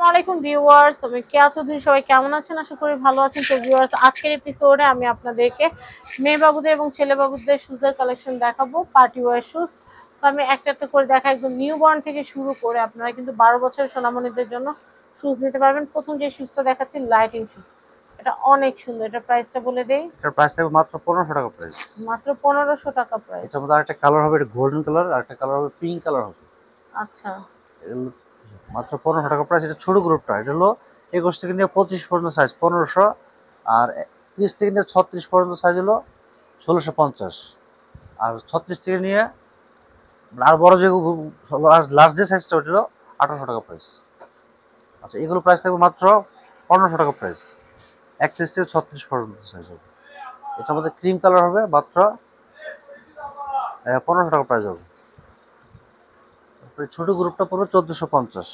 আলাইকুম ভিউয়ার্স, তবে কেয়া চৌধুরী সবাই কেমন আছেন? আশা করি ভালো আছেন। তো ভিউয়ার্স, আজকের এপিসোডে আমি আপনাদেরকে মেয়ে বাবুদের এবং ছেলে বাবুদের শুজের কালেকশন দেখাবো, পার্টি ওয়্যার শুজ। তো আমি একটা একটা করে দেখা, একদম নিউ বর্ন থেকে শুরু করে আপনারা কিন্তু 12 বছরের সোনামণিদের জন্য শুজ নিতে পারবেন। প্রথম যে শুজটা দেখাচ্ছি লাইটিং শুজ, এটা অনেক সুন্দর। এটা প্রাইসটা বলে দেই। এটার প্রাইস থাকবে মাত্র 1500 টাকা প্রাইস। মাত্র 1500 টাকা প্রাইস। এটার মধ্যে আরেকটা কালার হবে, এটা গোল্ডেন কালার, আর একটা কালার হবে পিঙ্ক কালার হবে। আচ্ছা, এগুলো মাত্র 1500 টাকা প্রাইস। এটা ছোট গ্রুপটা, এটা হলো 21 থেকে নিয়ে 25 পর্যন্ত সাইজ 1500, আর 30 থেকে নিয়ে 36 পর্যন্ত সাইজ হলো 1650, আর 36 থেকে নিয়ে আর বড় যে লার্জ যে সাইজটা ওটা হলো 1800 টাকা প্রাইস। আচ্ছা, এগুলো প্রাইস থাকবে মাত্র 1500 টাকা প্রাইস। 31 থেকে 36 পর্যন্ত সাইজ হবে। এটার মধ্যে ক্রিম কালার হবে, মাত্র 1500 টাকা প্রাইস হবে। ছোট গ্রুপটা পড়বে 1450,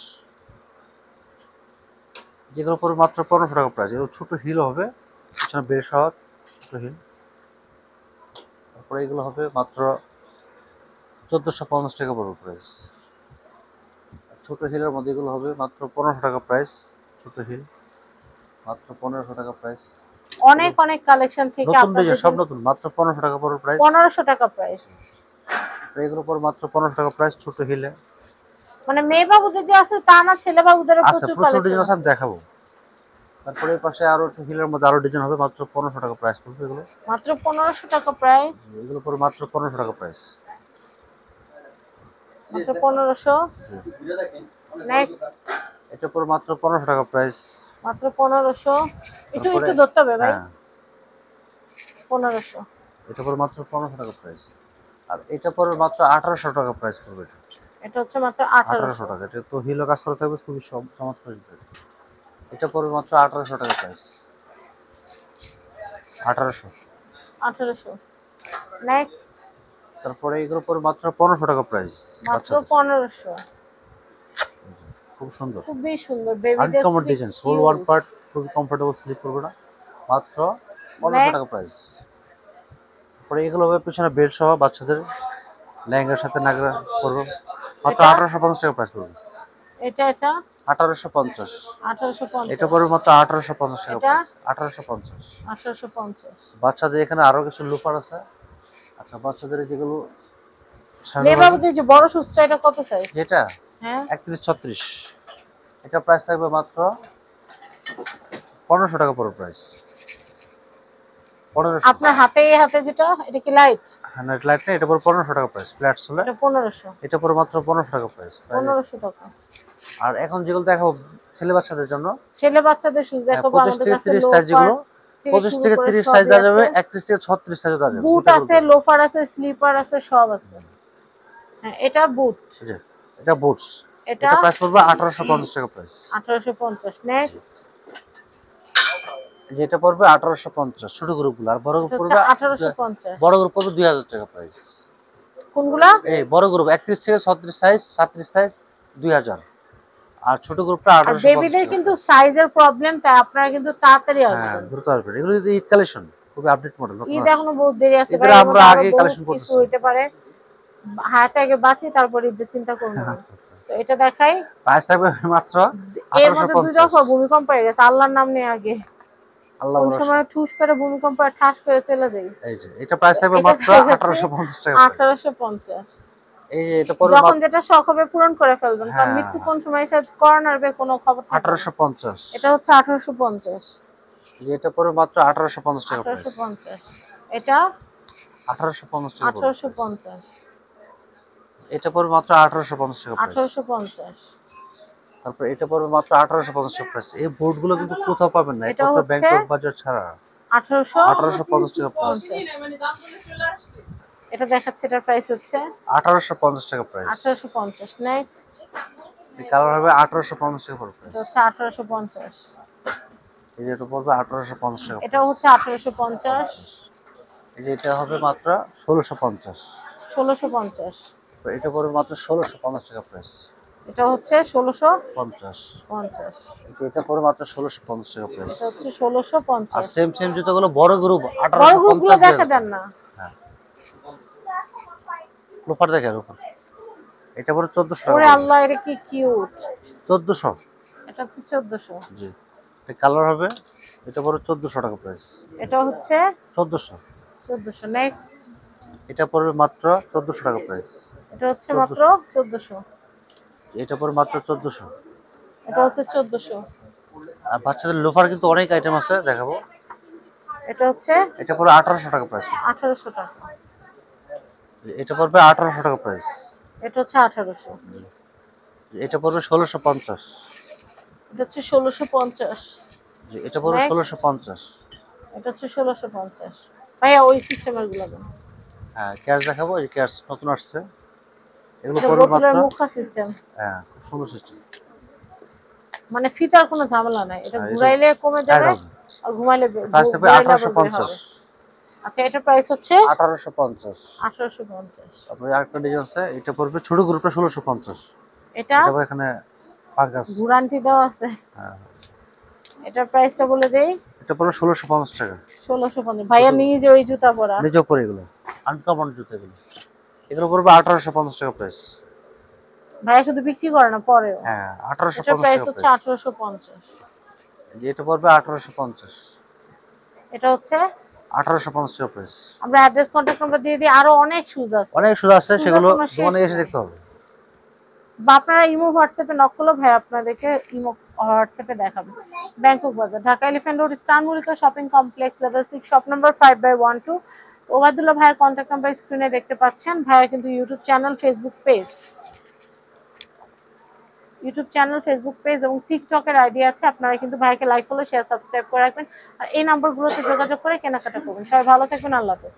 যেগুলো পড়বে মাত্র 1500 টাকা প্রাইস। এগুলো ছোট হিল হবে, পিছনে বেশ হওয়ার ছোট হিল। তারপরে এগুলো হবে মাত্র 1450 টাকা পড়বে প্রাইস। ছোট হিলের মধ্যে এগুলো হবে মাত্র 1500 টাকা প্রাইস। ছোট হিল মাত্র 1500 টাকা প্রাইস। অনেক অনেক কালেকশন থেকে নতুন ডিজাইন, আপনাদের সব নতুন, মাত্র 1500 টাকা পড়বে প্রাইস। 1500 টাকা প্রাইস। এগুলো পড়বে মাত্র 1500 টাকা প্রাইস। ছোট হিলে মানে মেয়ে বাবুদের যে আছে তা না, ছেলে বাবুদেরও আছে, প্রচুর প্রচুর কালেকশন ডিজাইন আছে, আছে। আমি দেখাবো। তারপরে এই পাশে আরো হিলের মধ্যে আরো ডিজাইন হবে, মাত্র 1500 টাকা প্রাইস পড়বে এগুলো। মাত্র 1500 টাকা প্রাইস। এগুলো পড়বে মাত্র 1500 টাকা প্রাইস। মাত্র 1500। নেক্সট, এটা পড়বে মাত্র 1500 টাকা প্রাইস। মাত্র 1500। একটু তারপরে একটু ধরতে হবে ভাই। হ্যাঁ, 1500। এটা পড়বে মাত্র 1500 টাকা প্রাইস। আর এটা পড়বে মাত্র 1800 টাকা প্রাইস পড়বে। এটা হচ্ছে মাত্র 1800 1800। টাকা। এটা তো হিলো কাজ করা থাকবে, খুবই চমৎকার। এটা পড়বে মাত্র 1800 টাকা প্রাইস। 1800। 1800। নেক্সট, তারপরে এগুলো পড়বে মাত্র 1500 টাকা প্রাইস। মাত্র 1500। খুব সুন্দর, খুবই সুন্দর বেবিদের, আনকমন খুবই ডিজাইন, সোল ওয়ান কিউট। পার্ট, খুবই কমফোর্টেবল, স্লিপ করবে না। মাত্র 1500 টাকা নেক্সট, প্রাইস। তারপরে এগুলো হবে পিছনে বেল্ট সহ বাচ্চাদের লেহেঙ্গার সাথে নাগরা করবো, মাত্র এটা 1850 টাকা প্রাইস পড়বে। এটা এটা 1850। 1850। এটা পড়বে মাত্র 1850 টাকা এটা প্রাইস। 1850। 1850। বাচ্চাদের এখানে আরো কিছু লুফার আছে। আচ্ছা, বাচ্চাদের যেগুলো মেয়ে বাবুদের যে বড় সুজটা, এটা কত সাইজ? যেটা হ্যাঁ, 31-36, এটা প্রাইস থাকবে মাত্র 1500 টাকা পড়বে প্রাইস। 1500। আপনার হাতে হাতে যেটা, এটা কি লাইট? হ্যাঁ, লাইট না, এটা পড়বে 1500 টাকা প্রাইস। ফ্ল্যাট সোলে এটা 1500। এটা পড়বে মাত্র 1500 টাকা প্রাইস। 1500 টাকা। আর এখন যেগুলো দেখাবো ছেলে বাচ্চাদের জন্য, ছেলে বাচ্চাদের শুজ দেখাবো। 25 আমাদের থেকে কাছে 30 সাইজ লোফার যেগুলো, থেকে 25 শুরু থেকে করে 30 সাইজ সবই দেওয়া যাবে, আছে। 31 থেকে 36 সাইজ দেওয়া যাবে। বুট আছে, লোফার আছে, স্লিপার আছে, সব আছে। হ্যাঁ, এটা বুট। এটা বুটস। এটা এটা প্রাইস পড়বে 1850 টাকা প্রাইস। 1850। নেক্সট, যেটা পড়বে 1850 ছোট গ্রুপগুলো, আর বড় গ্রুপ এটা হচ্ছে পড়বে 1850। বড় গ্রুপ পড়বে 2000 টাকা প্রাইস। কোনগুলা? এই বড় গ্রুপ 31 থেকে 36 সাইজ, 37 সাইজ 2000, আর ছোট গ্রুপটা আর 1850 বেবিদের টাকা। কিন্তু সাইজের প্রবলেম, তাই আপনারা কিন্তু তাড়াতাড়ি হ্যাঁ, আসবেন। দ্রুত আসবে। এগুলো যদি ঈদ কালেকশন, খুবই আপডেট মডেল। ঈদ এখনো বহুত দেরি আছে ভাই, এগুলো এর আমরা মধ্যে আরো আগে বহুত কালেকশন কিছু করতেছি। হইতে পারে। হাতে আগে বাঁচি, তারপর ঈদের চিন্তা করবো না। আচ্ছা, আচ্ছা। তো এটা দেখাই। প্রাইস থাকবে মাত্র এর মধ্যে 2 1850। দফা ভূমিকম্প হয়ে গেছে, আল্লাহর নাম নিয়ে আগে আল্লাহ কোন ভরসা। সময় ঠুস করে ভূমিকম্প হয়, ঠাস করে চলে যায়। এই যে এটা প্রাইস থাকবে এটা মাত্র দেখাচ্ছি 1850 টাকা প্রাইস। 1850। এই যে এটা পড়বে যখন যেটা শখ হবে পূরণ করে ফেলবেন, কারণ হ্যাঁ, মৃত্যু কোন সময় এসে করোনার কোনো খবর থাকে না। 1850। এটা হচ্ছে 1850। যে এটা পড়বে মাত্র 1850 টাকা প্রাইস। 1850। এটা 1850 টাকা পড়বে প্রাইস। 1850। এটা পড়বে মাত্র 1850 টাকা প্রাইস। 1850। তারপর এটা পড়বে মাত্র 1850 টাকা প্রাইস। এই বোর্ডগুলো কিন্তু কোথাও পাবেন না, এটা এটা তো হচ্ছে ব্যাংকক বাজার ছাড়া। 1850 টাকা প্রাইস। 1850। এটা দেখাচ্ছে, এটার প্রাইস হচ্ছে 1850 টাকা প্রাইস। 1850। নেক্সট, এই কালার হবে 1850 টাকা পড়বে এটা প্রাইস। হচ্ছে 1850। এই যে এটা পড়বে 1850 টাকা এটাও প্রাইস। হচ্ছে 1850। এই যে এটা হবে মাত্র 1650। 1650। তো এটা পড়বে মাত্র 1650 টাকা প্রাইস। এটা হচ্ছে 1650। 50। এটা পড়বে মাত্র 1650 টাকা প্রাইস। এটা হচ্ছে আর 1650। সেম জুতোগুলো বড় গ্রুপ বড় গ্রুপগুলো 1850 দেখা দেন না। হ্যাঁ, লোফার দেখেন লোফার। এটা পড়বে 1400 টাকা ওরে পড়বে। আল্লাহ, এটা কি কিউট। 1400। এটা হচ্ছে 1400। জি, এটা কালার হবে, এটা পড়বে 1400 টাকা প্রাইস। এটা হচ্ছে 1400। 1400। নেক্সট, এটা পড়বে মাত্র 1400 টাকা প্রাইস। এটা হচ্ছে মাত্র 1400। 1400। এটা পড়বে মাত্র 1400। এটা হচ্ছে 1400। আর বাচ্চাদের লোফার কিন্তু অনেক আইটেম আছে, দেখাবো। এটা হচ্ছে এটা পড়বে 1800 টাকা প্রাইস। 1800 টাকা। এটা পড়বে 1800 টাকা প্রাইস। এটা হচ্ছে 1800। এটা পড়বে 1650। এটা হচ্ছে 1650। এটা পড়বে Next. 1650। এটা হচ্ছে 1650। ভাইয়া ওই সিস্টেমের গুলো দেন। হ্যাঁ, ক্যাশ দেখাবো, এই ক্যাশ নতুন আসছে, এগুলো এটা পড়বে বোতলের মাত্র। মুখা সিস্টেম, হ্যাঁ, খুব সুন্দর সিস্টেম। মানে ফিতার কোনো ঝামেলা নাই, এটা হ্যাঁ, এটা ঘুরাইলে কমে যাবে টাইট হবে। আর ঘুমাইলে প্রাইস থাকবে ঘুরাইলে আবার বের 1850। হবে। আচ্ছা, এটা প্রাইস হচ্ছে 1850। 1850। তারপরে আরেকটা ডিজাইন আছে, এটা পড়বে ছোট গ্রুপটা 1650। এটা এটা আবার এখানে পাঙ্গাস। গ্যারান্টি দেওয়া আছে। হ্যাঁ, এটার প্রাইসটা বলে দেই। এটা পড়বে 1650 টাকা। 1650। ভাইয়া নিজে ওই জুতা পরা। নিজেও পরে এগুলো আনকমন জুতো এগুলো। এগুলো পড়বে 1850 টাকা প্রাইস। ভাইয়া শুধু বিক্রি করে না, পরেও। হ্যাঁ, এটার 1850 প্রাইস টাকা হচ্ছে প্রাইস। 1850। এটা পড়বে 1850। এটা হচ্ছে 1850 টাকা প্রাইস। আমরা অ্যাড্রেস কন্টাক্ট নাম্বার দিয়ে দিই। আরো অনেক শুজ আছে, অনেক সুযোগ আছে, শুজের সেগুলো কোনো শেষ দোকানে এসে নাই। দেখতে হবে। বা আপনারা ইমো হোয়াটসঅ্যাপে নক করলে ভাই আপনাদেরকে ইমো হোয়াটসঅ্যাপে দেখাবে। ব্যাংকক বাজার, Dhaka elephant road, star Mallika shopping complex, level 6, shop number 5/12। Obaidullah ভাইয়ের কন্ট্যাক্ট নাম্বার স্ক্রিনে দেখতে পাচ্ছেন। ভাইয়ের কিন্তু ইউটিউব চ্যানেল, ফেসবুক পেজ এবং টিকটকের আইডি আছে। আপনারা কিন্তু ভাইকে লাইক, ফলো, শেয়ার, সাবস্ক্রাইব করে রাখবেন। আর এই নাম্বারগুলোতে যোগাযোগ করে কেনাকাটা করবেন। সবাই ভালো থাকবেন, আল্লাহ হাফেজ।